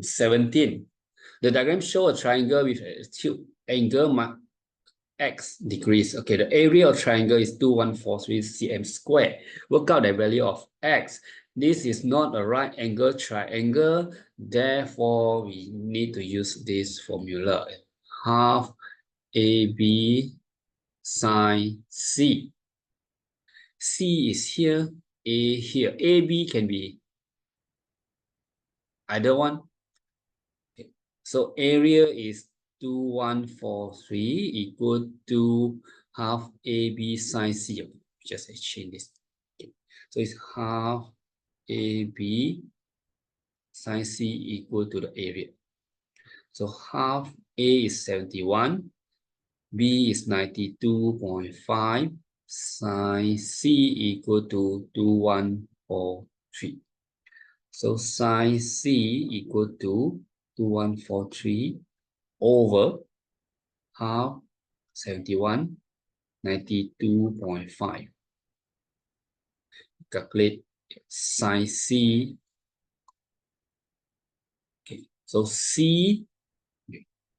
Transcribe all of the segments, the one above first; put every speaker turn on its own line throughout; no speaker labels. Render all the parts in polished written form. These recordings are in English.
17. The diagram shows a triangle with a acute angle x degrees. Okay, the area of triangle is 2143 cm square. Work out the value of x. This is not a right angle triangle, therefore we need to use this formula. Half AB sine C. C is here, A here. AB can be either one. Okay. So area is 2143 equal to half AB sine C. Just exchange this. Okay. So it's half AB sine C equal to the area. So half A is 71, B is 92.5, sine C equal to 2143. So sine C equal to 2143 over half 71, 92.5. Calculate sine C. Okay, so C,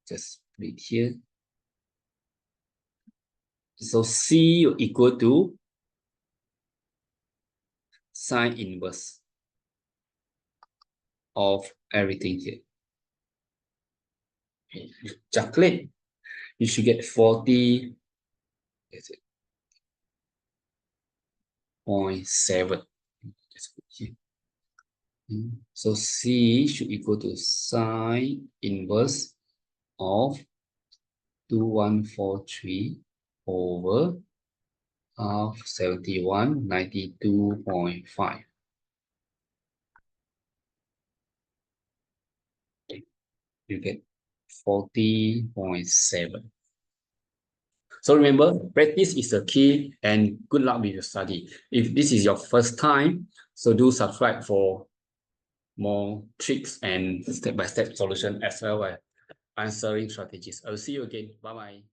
just put it here. So C equal to sine inverse of everything here. Okay, you calculate, you should get 40. That's it. 0.7. Just put here. So C should equal to sine inverse of 2143 over half 71, 92.5. Okay. You get 40.7. So remember, practice is the key, and good luck with your study. If this is your first time, so do subscribe for more tricks and step-by-step solution as well as answering strategies. I'll see you again. Bye-bye.